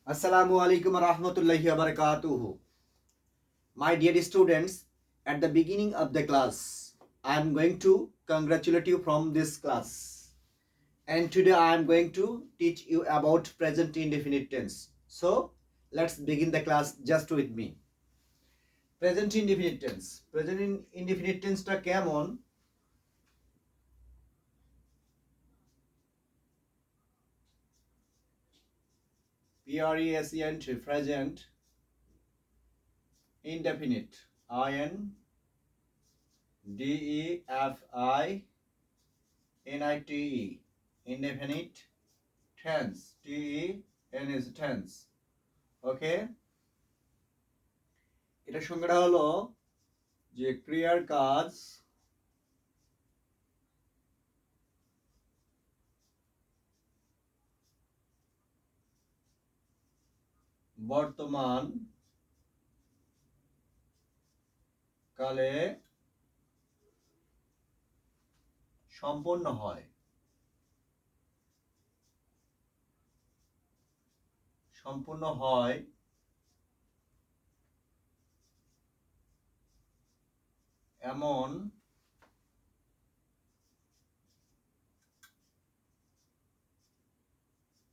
Assalamu alaikum wa rahmatullahi wa barakatuhu. My dear students, at the beginning of the class, I am going to congratulate you from this class. And today I am going to teach you about present indefinite tense. So, let's begin the class just with me. Present indefinite tense. Indefinite tense টা কেমন? Present, present, indefinite, INDEFINITE, indefinite tense, TEN is tense. ওকে, এটা সংজ্ঞাটা হলো যে ক্রিয়ার কাজ বর্তমান কালে সম্পন্ন হয়, এমন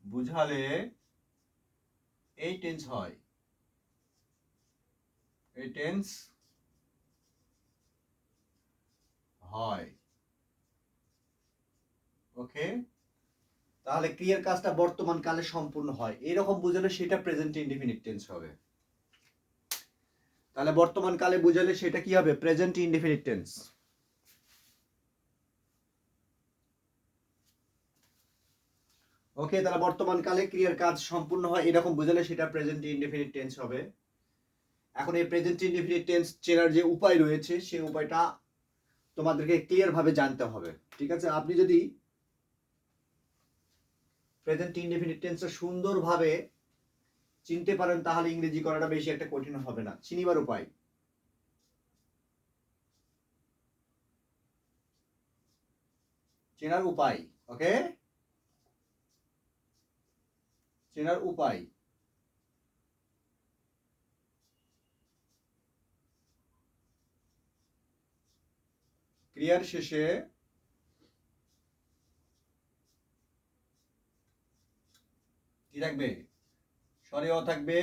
বুঝালে এই টেন্স হয়, এই টেন্স হয়। ওকে, তাহলে ক্রিয়ার কাজটা বর্তমান কালে সম্পূর্ণ হয় এরকম বুঝালে সেটা প্রেজেন্ট ইনডিফিনিট টেন্স হবে। তাহলে বর্তমান কালে বুঝালে সেটা কি হবে? Present indefinite tense. ওকে, তাহলে বর্তমান কালে ক্রিয়ার কাজ সম্পূর্ণ হয় এরকম বুঝালে সেটা প্রেজেন্ট ইনডিফিনিট টেন্স হবে। এখন এই প্রেজেন্ট ইনডিফিনিট টেন্স চেনার যে উপায় রয়েছে সেই উপায়টা তোমাদেরকে ক্লিয়ার ভাবে জানতে হবে। ঠিক আছে, আপনি যদি প্রেজেন্ট ইনডিফিনিট টেন্সটা সুন্দরভাবে চিনতে পারেন তাহলে ইংরেজি করাটা বেশি একটা কঠিন হবে না। চিনিবার উপায়, চেনার উপায়, ওকে, চেনার উপায়। ক্রিয়ার শেষে কি থাকবে? সরিয়া থাকবে,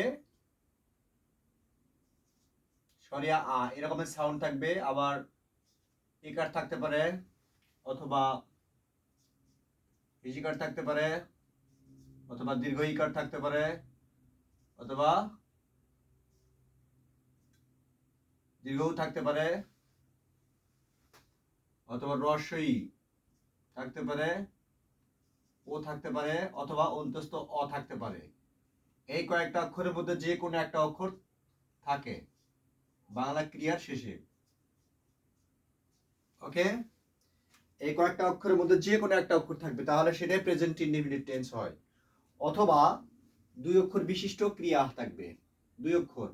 সরিয়া এরকমের সাউন্ড থাকবে, আবার ইকার থাকতে পারে অথবা হিজিকার থাকতে পারে অথবা দীর্ঘ ইকার থাকতে পারে অথবা দীর্ঘও থাকতে পারে অথবা রস্বই থাকতে পারে, ও থাকতে পারে অথবা অন্তস্থ অ থাকতে পারে। এই কয়েকটা অক্ষরের মধ্যে যে কোনো একটা অক্ষর থাকে বাংলা ক্রিয়ার শেষে। ওকে, এই কয়েকটা অক্ষরের মধ্যে যে কোনো একটা অক্ষর থাকবে তাহলে সেটাই প্রেজেন্ট ইনডিফিনিট টেন্স হয়। অথবা দুই অক্ষর বিশিষ্ট ক্রিয়া থাকবে, দুই অক্ষর,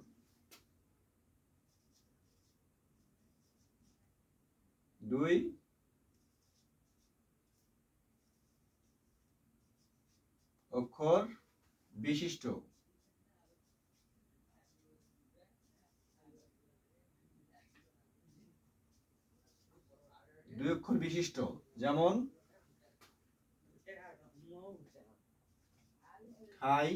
দুই অক্ষর বিশিষ্ট, দুই অক্ষর বিশিষ্ট, যেমন খাই,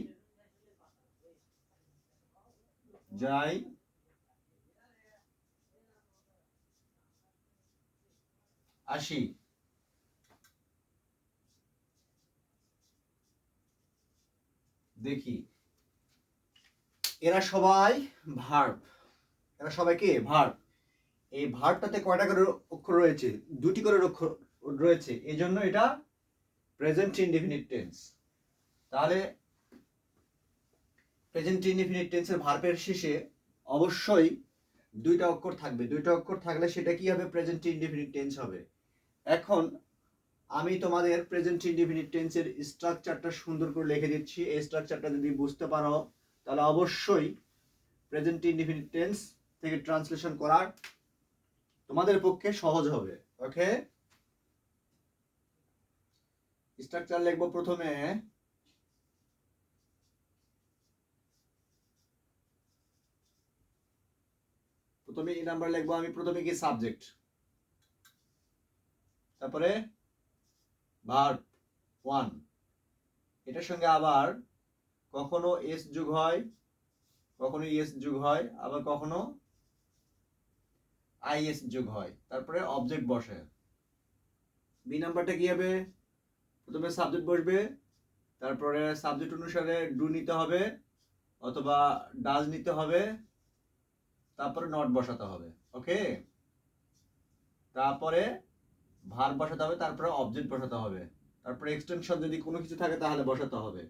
যাই, আসি। দেখি, এরা সবাই ভার্ব, এরা সবাই কি ভার্ব। এই ভার্বটাতে কয়টা করে অক্ষর রয়েছে? দুটি করে অক্ষর রয়েছে, এই জন্য এটা প্রেজেন্ট ইনডিফিনিট টেন্স। তাহলে প্রেজেন্ট ইনডিফিনিট টেন্সের ভার্বের শেষে অবশ্যই দুইটা অক্ষর থাকবে, দুইটা অক্ষর থাকলে সেটা কি হবে? প্রেজেন্ট ইনডিফিনিট টেন্স হবে। এখন আমি তোমাদের প্রেজেন্ট ইনডিফিনিট টেন্সের স্ট্রাকচারটা সুন্দর করে লিখে দিচ্ছি। এই স্ট্রাকচারটা যদি বুঝতে পারো তাহলে অবশ্যই প্রেজেন্ট ইনডিফিনিট টেন্স থেকে ট্রান্সলেশন করার তোমাদের পক্ষে সহজ হবে। ওকে, স্ট্রাকচার লিখবো প্রথমে প্রথমে এই নাম্বার লিখবো আমি, প্রথমে কি সাবজেক্ট, তারপরে ভার্ব 1, এটার সঙ্গে আবার কখনো এস যোগ হয়, কখনো ইএস যোগ হয়, আবার কখনো আইএস যোগ হয়, তারপরে অবজেক্ট বসে। বি নাম্বারটা কি হবে, প্রথমে সাবজেক্ট বসবে, তারপরে সাবজেক্ট অনুসারে ডু নিতে হবে অথবা ডাজ নিতে হবে, তারপরে নট বসাতে হবে। ওকে, তারপরে ভার্ব বসাতে হবে, তারপরে অবজেক্ট বসাতে হবে, তারপরে এক্সটেনশন যদি কোনো কিছু থাকে তাহলে বসাতে হবে,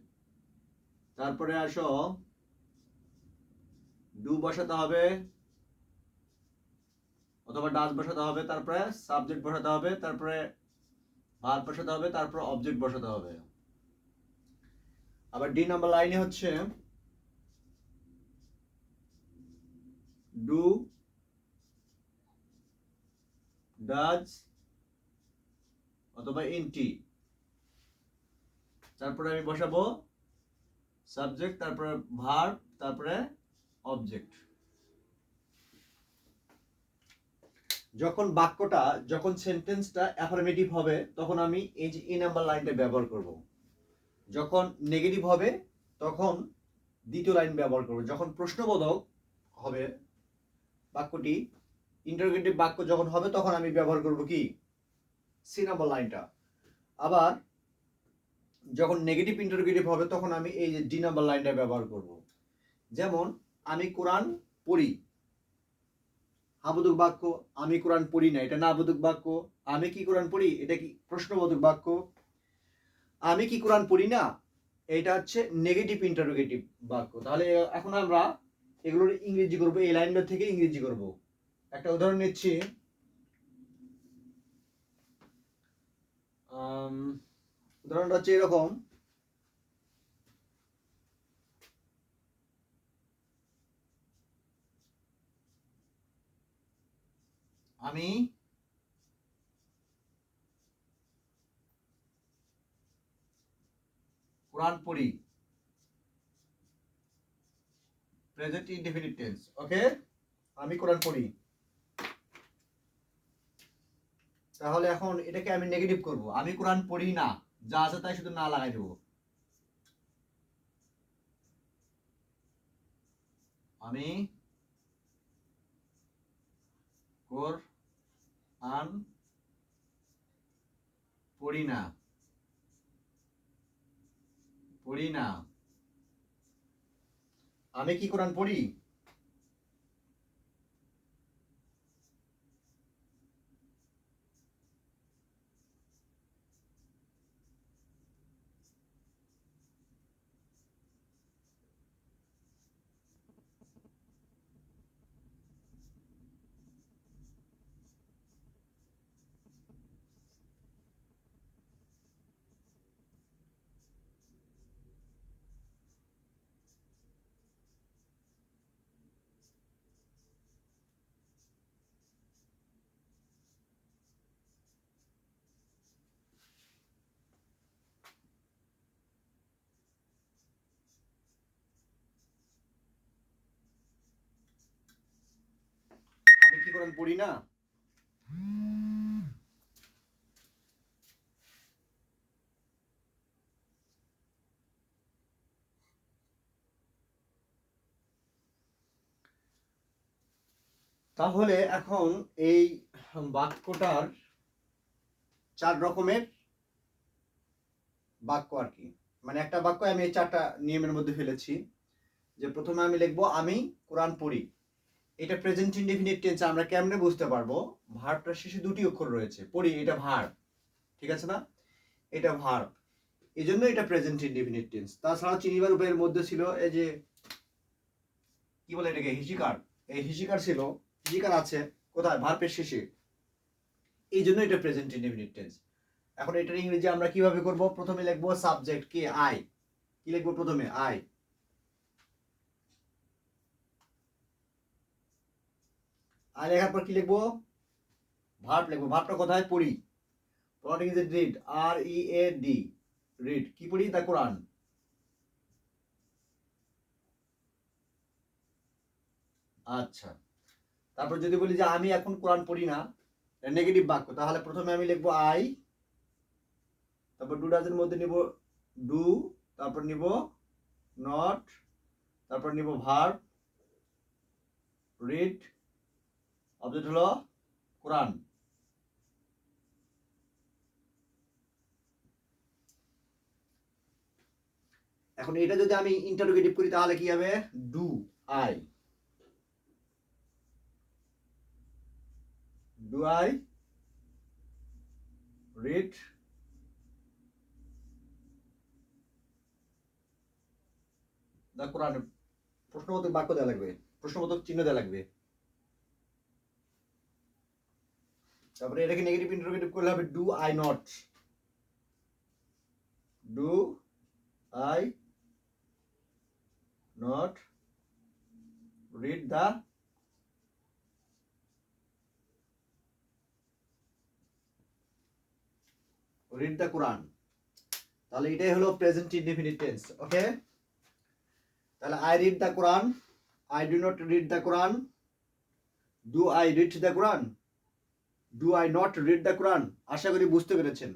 তারপরে আসো ডু বসাতে হবে অথবা ডাজ বসাতে হবে, তারপরে সাবজেক্ট বসাতে হবে, তারপরে ভার্ব বসাতে হবে, তারপরে অবজেক্ট বসাতে হবে। আবার ডি নাম্বার লাইনে হচ্ছে ডু, ডাজ অথবা ইনটি, তারপরে আমি বসাবো সাবজেক্ট, তারপরে ভার্ব, তারপরে অবজেক্ট। যখন বাক্যটা, যখন সেন্টেন্সটা অ্যাফার্মেটিভ হবে তখন আমি এই যে এ নাম্বার লাইনটা ব্যবহার করব, যখন নেগেটিভ হবে তখন দ্বিতীয় লাইন ব্যবহার করব, যখন প্রশ্নবোধক হবে বাক্যটি, ইন্টারোগেটিভ বাক্য যখন হবে তখন আমি ব্যবহার করব কি সি নাম্বার লাইনটা। আবার যখন নেগেটিভ ইন্টারোগেটিভ হবে তখন আমি এই যে ডি নাম্বার লাইনটা ব্যবহার করব। যেমন আমি কোরআন পড়ি, হাবোধক বাক্য, আমি কোরআন পড়ি না এটা নাবোধক বাক্য, আমি কি কোরআন পড়ি এটা কি প্রশ্নবোধক বাক্য, আমি কি কোরআন পড়ি না এটা হচ্ছে নেগেটিভ ইন্টারোগেটিভ বাক্য। তাহলে এখন আমরা এগুলোর ইংরেজি করব, এই লাইনটা থেকে ইংরেজি করব। একটা উদাহরণ নিচ্ছি, উদাহরণটা হচ্ছে এরকম, আমি কোরআন পড়ি, প্রেজেন্ট ইনডেফিনিট টেন্স। ওকে, আমি কোরআন পড়ি। তাহলে এখন এটাকে আমি নেগেটিভ করব, আমি কোরআন পড়ি না, যা আছে তাই শুধু না লাগাই দেব, আমি কোরআন পড়ি না, পড়ি না। আমি কি কোরআন পড়ি? আমি কি কোরআন পড়ি না? তাহলে এখন এই বাক্যটার 4 রকমের বাক্য আর কি, মানে একটা বাক্য আমি এই 4টা নিয়মের মধ্যে ফেলেছি। যে প্রথমে আমি লিখবো আমি কোরআন পড়ি, এটা প্রেজেন্ট ইনডেফিনিট টেন্স। আমরা কেমনে বুঝতে পারবো? ভার্বটার শেষে 2টি অক্ষর রয়েছে, পড়ি এটা ভার্ব, ঠিক আছে না, এটা ভার্ব, এই জন্য এটা প্রেজেন্ট ইনডেফিনিট টেন্স। তাছাড়া চিনিবার উপায়ের মধ্যে ছিল এই যে কি বলে এটাকে হিসিকার, এই হিসিকার ছিল, হিসিকার আছে কোথায়? ভার্বের শেষে, এই জন্য এটা প্রেজেন্ট ইনডেফিনিট টেন্স। এখন এটার ইংরেজি আমরা কিভাবে করব? প্রথমে লিখবো সাবজেক্ট কে, আই, কি লিখবো প্রথমে? আই। আই লেখার পর কি লিখবো? ভার্ব লিখবো। ভার্বটা কোথায়? পড়ি, পড়াটা কি? Read, R E A D, read. কি পড়ি? দা কোরআন। আচ্ছা, তারপর যদি বলি যে আমি এখন কোরআন পড়ি না, নেগেটিভ বাক্য, তাহলে প্রথমে আমি লিখবো আই, তারপর ডু ডাজের মধ্যে নিব ডু, তারপর নিব নট, তারপর নিব ভার্ব, রিড, অবজেক্ট হলো কোরআন। এখন এটা যদি আমি ইন্টারোগেটিভ করি তাহলে কি হবে, do I, do I read the Quran. প্রশ্নবোধক বাক্য দেওয়া লাগবে, প্রশ্নবোধক চিহ্ন দেওয়া লাগবে। তারপরে এটাকে নেগেটিভ ইন্টারোগেটিভ করলে হবে do I not, do I not read the Quran. তাহলে এটাই হলো প্রেজেন্ট ইনডেফিনিট টেন্স। ওকে, তাহলে I read the Quran, I do not read the Quran, do I read the Quran, do I not read the Quran. আশা করি বুঝতে পেরেছেন।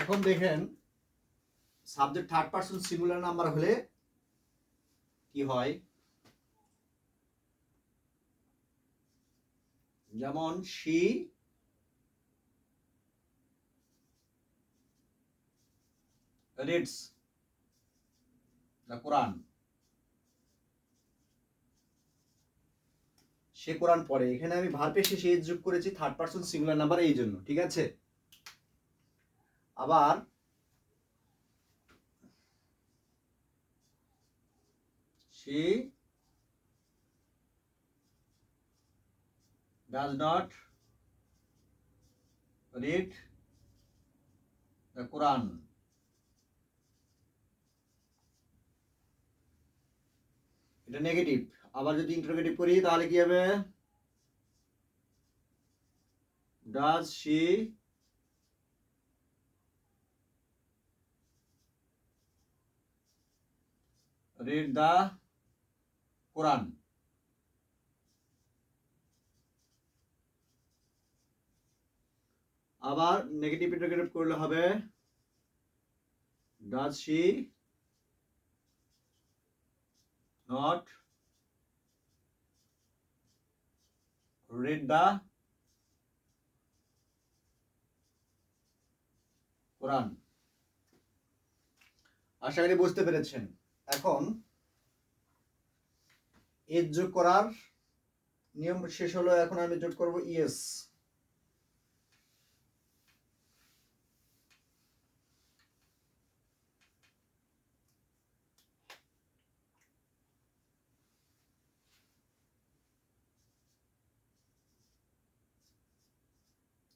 এখন দেখেন subject third person singular number হলে কি হয়, যেমন শি রিডস দ্য কোরআন, সে কোরআন পড়ে। এখানে আমি ভার্বের শেষে এজ যোগ করেছি থার্ড পারসন সিঙ্গুলার নাম্বার এই জন্য, ঠিক আছে। আবার she does not read the Quran, এটা নেগেটিভ। আবার যদি ইন্টারোগেটিভ করি তাহলে কি হবে, does she read the Quran। আবার নেগেটিভ ইন্টারোগেটিভ করলে হবে does she not read the Quran। আশা করি বুঝতে পেরেছেন। এখন এজ যোগ করার নিয়ম শেষ হলো, এখন আমি যোগ করব yes.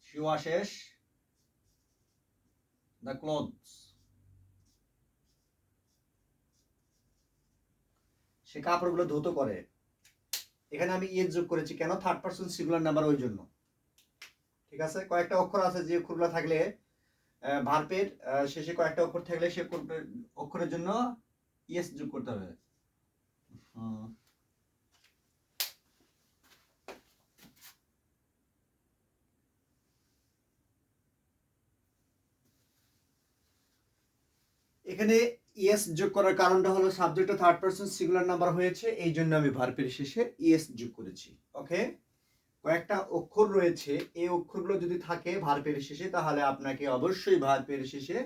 She washes the clothes, সে কাপড়গুলো ধৌত করে। এখানে আমি ইয়েস যোগ করেছি কেন, থার্ড পারসন সিঙ্গুলার নাম্বার ওই জন্য, ঠিক আছে। কয়েকটা অক্ষর আছে যে অক্ষরগুলো থাকলে ভার্বের শেষে কয়েকটা অক্ষর থাকলে সে অক্ষরের জন্য ইয়েস যোগ করতে হবে। এখানে ইয়েস যোগ করার কারণটা হলো সাবজেক্টটা থার্ড পারসন সিঙ্গুলার নাম্বার হয়েছে, এই জন্য আমি ভার্বের শেষে ইয়েস যোগ করেছি। ওকে, কয়েকটা অক্ষর রয়েছে, এই অক্ষরগুলো যদি থাকে ভার্বের শেষে তাহলে আপনাকে অবশ্যই ভার্বের শেষে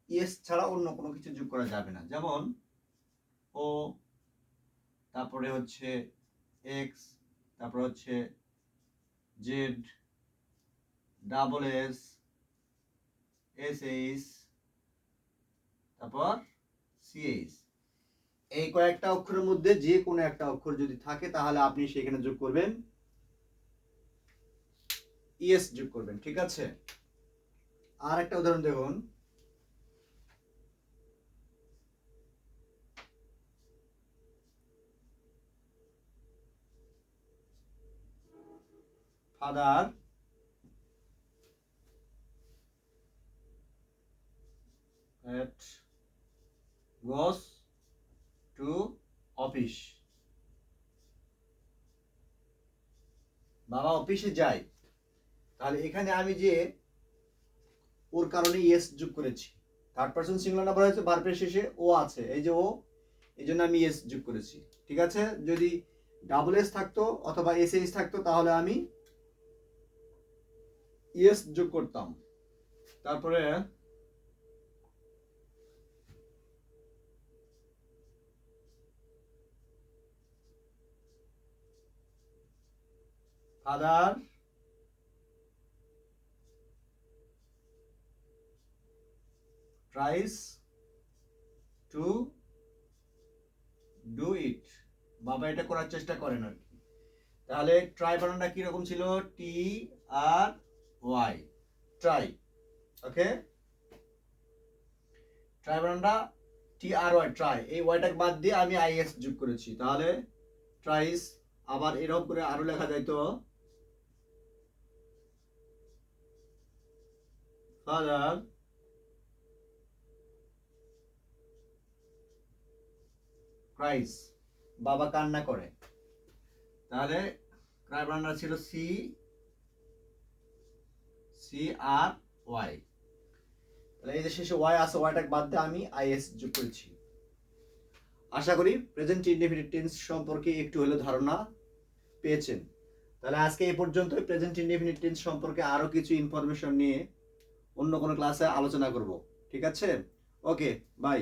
ইয়েস ছাড়া অন্য কোনো কিছু যোগ করা যাবে না। যেমন ও, তারপরে হচ্ছে এক্স, তারপরে হচ্ছে Z, double S, S H, তারপর সিএইচ। এই কয়েকটা অক্ষরের মধ্যে যে কোনো একটা অক্ষর যদি থাকে তাহলে আপনি সেখানে যোগ করবেন ইয়েস যোগ করবেন, ঠিক আছে। আর একটা উদাহরণ দেখুন, ফাদার goes to office, বাবা অফিসে যায়। তাহলে এখানে আমি যে ওর কারণে ইয়েস যোগ করেছি, থার্ড পারসন সিঙ্গুলার নাম্বার হয়েছে, ভার্বের শেষে ও আছে, এই যে ও, এই জন্য আমি ইয়েস যোগ করেছি। ঠিক আছে, যদি ডাবল এস থাকতো অথবা এস এইচ থাকতো তাহলে আমি ইয়েস যোগ করতাম। তারপরে father tries to do it, বাবা এটা করার চেষ্টা করেন আর কি। তাহলে ট্রাই বানানটা কিরকম ছিল, টি আর ওয়াই, ট্রাই। ওকে, ট্রাই বানানটা টি আর ওয়াই, ট্রাই, এই ওয়াইটাকে বাদ দিয়ে আমি আইএস যোগ করেছি। তাহলে ট্রাইস, আবার এরকম করে আরো লেখা যাইতো ফাদার ক্রাইস, বাবা কান্না করে। তাহলে ক্রাই বানানটা ছিল সি সি আর ওয়াই। তাহলে এই যে শেষে ওয়াই আছে, ওয়াইটাকে বাদ দিয়ে আমি আইএস যোগ করেছি। আশা করি প্রেজেন্ট ইনডেফিনিট টেন্স সম্পর্কে একটু হলেও ধারণা পেয়েছেন। তাহলে আজকে এই পর্যন্ত প্রেজেন্ট ইনডেফিনিট টেন্স সম্পর্কে আরো কিছু ইনফরমেশন নিয়ে অন্য কোনো ক্লাসে আলোচনা করব। ঠিক আছে, ওকে, বাই।